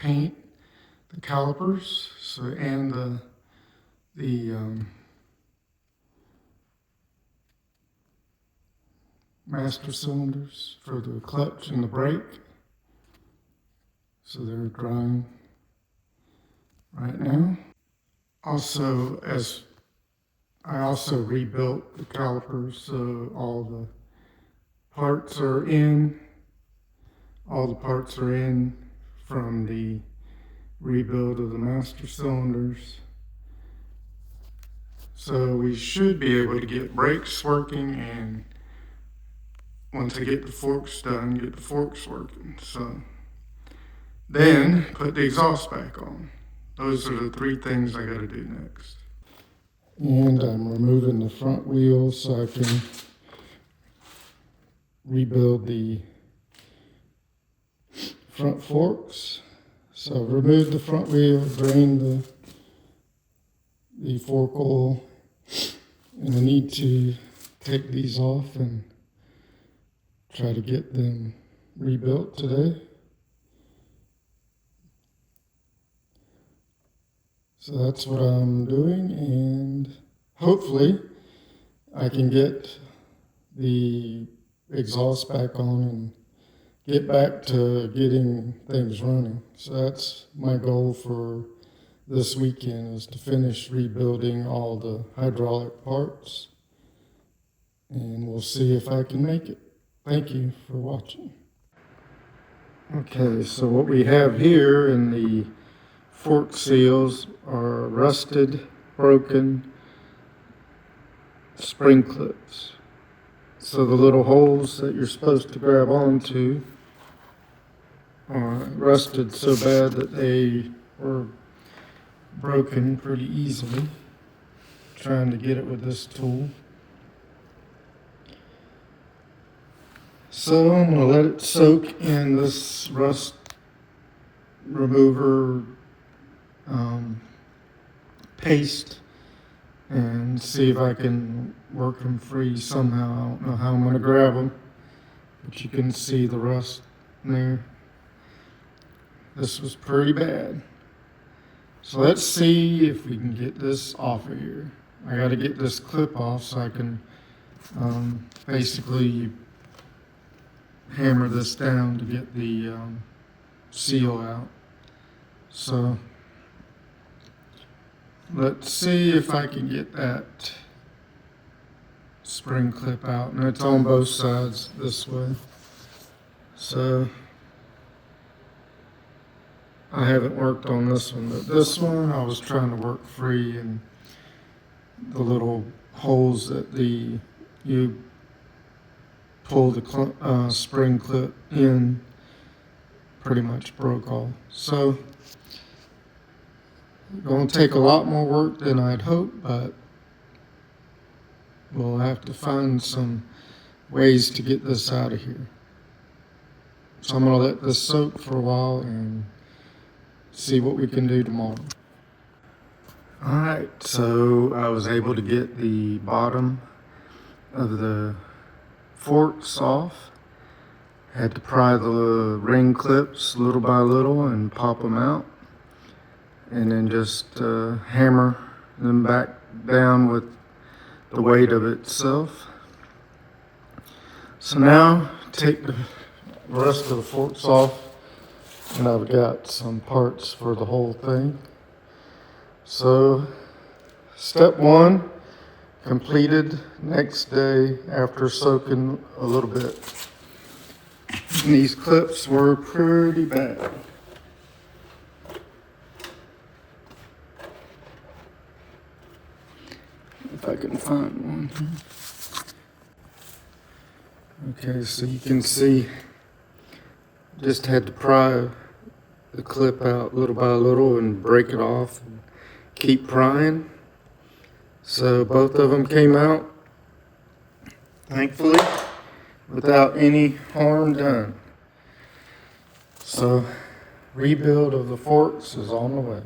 paint the calipers and the master cylinders for the clutch and the brake. So they're drying right now. Also, I also rebuilt the calipers, so all the parts are in. All the parts are in from the rebuild of the master cylinders. So we should be able to get brakes working, and once I get the forks done, get the forks working. So then put the exhaust back on. Those are the three things I got to do next. And I'm removing the front wheel so I can rebuild the front forks. So remove the front wheel, drain the fork oil, and I need to take these off and try to get them rebuilt today. So that's what I'm doing, and hopefully I can get the exhaust back on and get back to getting things running. So that's my goal for this weekend, is to finish rebuilding all the hydraulic parts, and we'll see if I can make it. Thank you for watching. Okay, so what we have here in the fork seals are rusted, broken spring clips. So the little holes that you're supposed to grab onto are rusted so bad that they were broken pretty easily. Trying to get it with this tool. So I'm going to let it soak in this rust remover paste and see if I can work them free somehow. I don't know how I'm going to grab them, but you can see the rust there. This was pretty bad. So let's see if we can get this off of here. I got to get this clip off so I can basically hammer this down to get the seal out. So let's see if I can get that spring clip out, and it's on both sides this way. So I haven't worked on this one, but this one I was trying to work free, and the little holes that you pull the spring clip in pretty much broke all. So going to take a lot more work than I'd hoped, but we'll have to find some ways to get this out of here. So I'm going to let this soak for a while and see what we can do tomorrow. Alright, so I was able to get the bottom of the forks off. Had to pry the ring clips little by little and pop them out, and then just hammer them back down with the weight of itself. So now take the rest of the forks off, and I've got some parts for the whole thing. So step one completed next day after soaking a little bit. And these clips were pretty bad. If I can find one. Okay, so you can see, just had to pry the clip out little by little and break it off and keep prying. So both of them came out, thankfully, without any harm done. So rebuild of the forks is on the way.